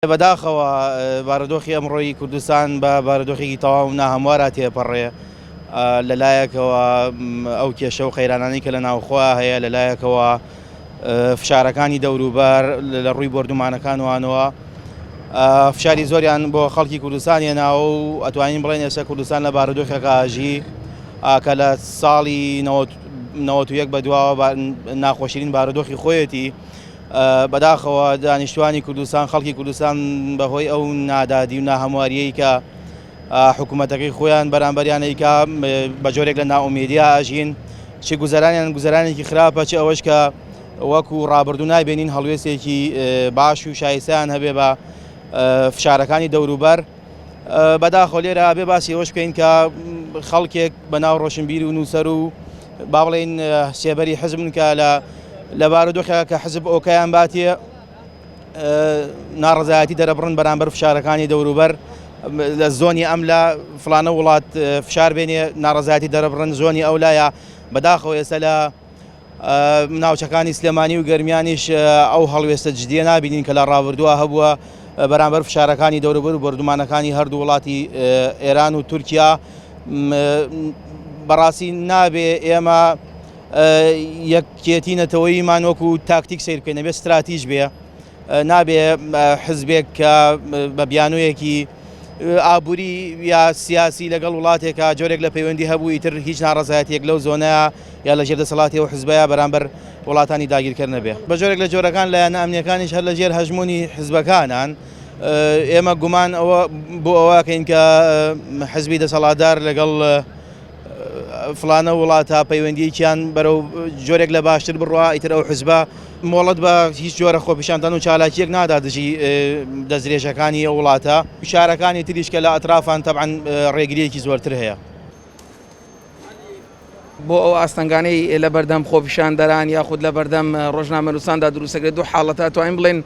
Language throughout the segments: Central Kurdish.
بەداخەوە بارودۆخی ئەمڕۆیی کوردستان بە بارودۆخێکی تەواو ناهەموارە تێپەڕێ لەلایەکەوە ئەو کێشە و قەیرانانی کە لە ناوخوا هەیە لەلایەکەوە فشارەکانی دەوروبەر لە ڕووی بردومانەکانوانەوە فشاری زۆریان بۆ خەڵکی کوردستان هێناوە و ئەتوانین بڵێن ئێستا کوردستان لە بارودۆخێکە ئاژی کە لە ساڵی 91 بەدواوە ناخۆشترین بارودۆخی خۆیەتی. بەداخەوە دانیشتوانی کوردستان خەڵکی کوردستان بەهۆی ئەو نادادی و ناهەمواریەی کە حکوومەتەکەی خۆیان بەرامبەریانەیکا بە جۆرێک لە ناومێدیا ئاژین چی گوزەرانیان گوزەرانێکی خراپە چ ئەوەش کە وەکو ڕابردوو نابێنین هەڵوێستێکی باش و شایستیان هەبێ بە فشارەکانی دەوروبەر. بەداخەوە لێرە بێ باسی ئەوەش بکەین کە خەڵکێک بەناو ڕۆشنبیر و نووسەر و با بڵێن سێبەری حزبن کە لە بارودۆخێکە کە حزب ئۆکەیان باتێ ناڕەزایەتی دەرەبڕن بەرامبەر فشارەکانی دەوروبەر لە زۆنی ئەم لە فلانە وڵات فشار بێنێ ناڕەزایەتی دەرەبڕن زۆنی ئەو لایە. بەداخەوە ئێستا لە ناوچەکانی سلێمانی و گەرمیانیش ئەو هەڵوێستە جدیە نابینین کە لە ڕابردووە هەبووە بەرامبەر فشارەکانی دەوروبەر و بەردومانەکانی هەردوو وڵاتی ئێران و تورکیا. بەڕاستی نابێ ئێمە یەکێتینەتەوەیمان وەکو تاکتیک سیر بکەین نەبێ استراتیژ بێ نابێ حزبێک کە بە بیانوویەکی ئابووری یا سیاسی لەگەڵ وڵاتێکە جۆرێک لە پەیوەندی هەبوو ئیتر هیچ ناڕەزایەتێک لەو زۆنەیە یا لە ژێردەسەڵاتیەوە حزبەیە بەرامبەر وڵاتانی داگیرکرد نەبێ. بە جۆرێک لە جۆرەکان لایەنە ئەمنیەکانیش هەر لە ژێر هەژمونی حزبەکانان ئێمە گومان ئەوە بۆ ئەوەکەین کە حزبی دەسەڵاتدار لەگەڵ فلانە وڵاتە پەیوەندیەکیان بەرەو جۆرێک لە باشتر بڕوا ئیتر ئەو حزبە مۆڵەت بە هیچ جۆرە خۆپیشاندان و چالاکیەک نادا دژی دەستدرێژەکانی ئەو وڵاتە. شارەکانی تریش کە لە ئەترافان تەبعەن ڕێگریەکی زۆرتر هەیە. بۆ ئەو ئاستەنگانەی لە بەردەم خۆپیشاندەران یاخود لە بەردەم ڕۆژنامەنووساندا دروستەکرێت دوو حاڵەتە توانین بڵێن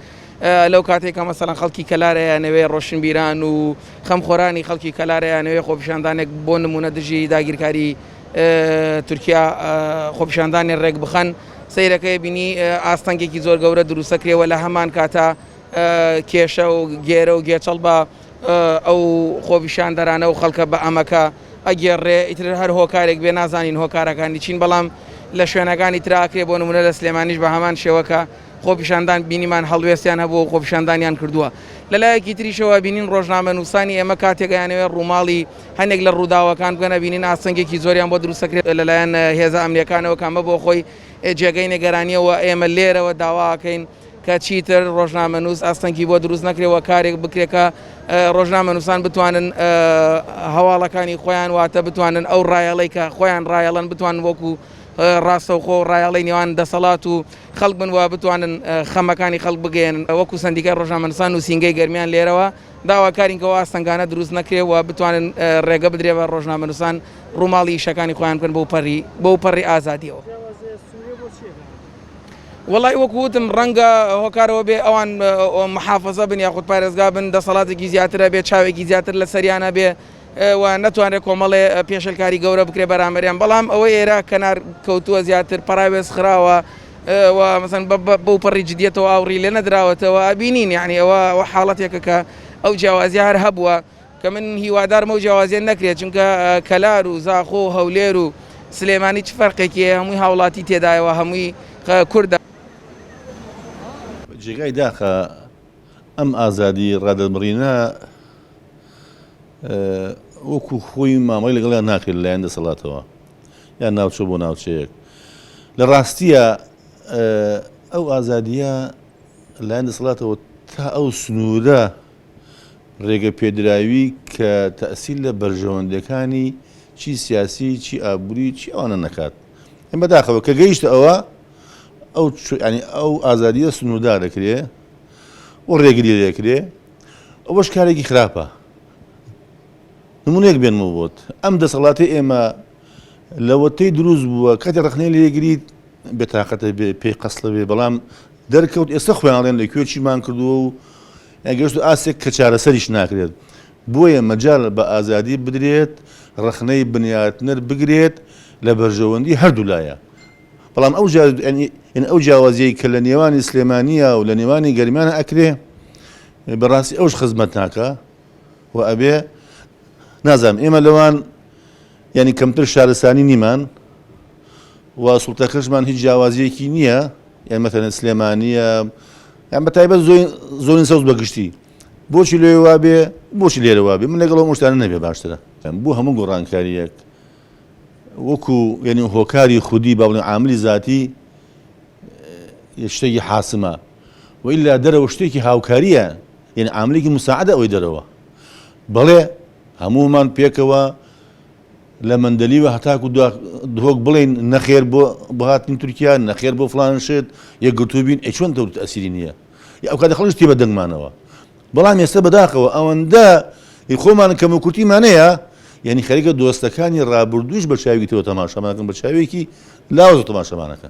لەو کاتێکە مەسەڵەن خەڵکی کەلارەیانەوێ ڕۆشنبیران و خەمخۆرانی خەڵکی کەلارەیانەوێ خۆپیشاندانێک بۆ نمونە دژی داگیرکاری تورکیا خۆپیشاندانی ڕێک بخەن سەیرەکەی بینی ئاستەنگێکی زۆر گەورە دروستەکرێەوە لە هەمان کاتە کێشە و گێرە و گێچەڵ بە ئەو خۆپیشاندەرانە و خەڵکە بە ئەمەکە ئەگێڕێ ئیتر هەر هۆکارێک بێ نازانین هۆکارەکانی چین بەڵام لە شوێنەکانی تراکرێ بۆ نمونە لە سلێمانیش بە هەمان شێوەکە خۆپیشاندان بینیمان هەڵوێستیان هەبوو خۆپیشاندانیان کردووە. لەلایەکی تریشەوە بینین ڕۆژنامەنووسانی ئێمە کاتێکیانەوێت ڕووماڵی هەندێک لە ڕووداوەکان بگەنە بینین ئاستەنگێکی زۆریان بۆ دروستەکرێت لەلایەن هێزە ئەمنیەکانەوە کامە بۆ خۆی جێگەی نێگەرانیەوە ئێمە لێرەوە داواکەین کە چیتر ڕۆژنامەنووس ئاستەنگی بۆ دروست نەکرێەوە کارێک بکرێکە ڕۆژنامەنووسان بتوانن هەواڵەکانی خۆیان واتە بتوانن ئەو ڕایەڵەی کە خۆیان ڕایەڵەن بتوان وەکو ڕاستەوخۆ ڕایەڵی نێوان دەسەڵات و خەڵک بن وە بتوانن خەمەکانی خەڵک بگەێن وەکو سندیکای ڕۆژنامەنووسان و سینگەی گەرمیان لێرەوە داواکارینکەوە ئاستەنگانە دروست نەکرێەوە بتوانن ڕێگە بدرێ بە ڕۆژنامەنووسان ڕووماڵی شەکانی خۆیان بکەن بەو پەڕی ئازادیەوە. وڵی وەکوتم ڕەنگە هۆکارەوە بێ ئەوان محافەزە بن یاخود پارێزگا بن دەسەڵاتێکی زیاترە بێ چاوێکی زیاتر لە سەریانە بێ و نەتوانێت کۆمەڵێ پێشەلکاری گەورە بکرێ بەرامبەریان بەڵام ئەوە ئێرە کەنار کەوتووە زیاتر پەراوێز خراوە مەسەن بەو پەڕی جدیەتەوە ئاوڕی لێ نەدراوەتەوە ئابینین یعنی ئەوە حاڵەتێکە کە ئەو جیاوازیە هەر هەبووە کە من هیوادارمە و جیاوازیە نەکرێت چونکە کەلار و زاخۆ و هەولێر و سلێمانی چ فەرقێکی هەمووی هاوڵاتی تێدایەوە هەمووی کوردە. جێگای داخە ئەم ئازادی ڕادەمڕینە وەکو خۆی مامەی لەگەڵیان ناکرێت لەلایەن دەسەڵاتەوە یان ناوچە بۆ ناوچەیەک. لە ڕاستیە ئەو ئازادیە لەلایەن دەسەڵاتەوە تا ئەو سنوورە ڕێگە پێدراوی کە تەئسیل لە بەرژەوەندەکانی چی سیاسی چی ئابووری چی ئەوانە نەکات. ئەم بەداخەوە کە گەیشتە ئەوە ئەو ئازادیە سنووردار دەکرێ و ڕێگری دەکرێ ئەوەش کارێکی خراپە. نمونەیەک بێنمە بۆت ئەم دەسەڵاتی ئێمە لەوەتەی دروست بووە کاتی ڕخنەی لێگریت بێتاقەتە بێ پێی قەسڵە بێ بەڵام دەرکەوت ئێستا خۆیانڵێن لەکوێ چیمان کردووە و گەشت ئاسێک کە چارەسەریش ناکرێت. بۆیە مەجال بە ئازادی بدرێت ڕخنەی بنیاتنەر بگرێت لە بەرژەوەندی هەردوو لایە. بەڵام ئەو جیاوازیەی کە لە نێوانی سلێمانیە و لە نێوانی گەرمیانە ئەکرێ بەڕاستی ئەوش خزمەت ناکە و ئەبێ نازانم ئێمە لەوان ینی کەمتر شارستانی نیمان و سوڵتەکەشمان هیچ جیاوازیەکی نییە یان مەتەنە سلێمانیە یان بە تایبەت زۆرین سەوز بەگشتی بۆچی لێ وابێ بۆچی لێرە وابێ من لەگەڵ مشتانە نەبێ باشترە بۆ هەموو گۆڕانکاریەک وەکو یعنی هۆکاری خودی باڵێ عاملی ذاتی شتێکی حاسمە و ئیلا دەرەوە شتێکی هاوکاریە یعنی عاملێکی مساعدە ئەوەی دەرەوە بەڵێ هەموومان پێکەوە لە مندەلیوە هەتاکو دهۆک بڵێن نەخێر بۆ هاتنی تورکیا نەخێر بۆ فڵان شت یەکگرتوبین چۆن دەوت ئەسیری نییە ئەو کاتە خەڵک تێ بە دەنگمانەوە بەڵام ئێستا بەداخەوە ئەوەندە خۆمان کەمە کورتیمانەیە یعنی خەریکە دۆستەکانی ڕابردووش بە چاویتەوە تەماشامانەکەن بە چاوێکی لاوەز تەماشەمانەکە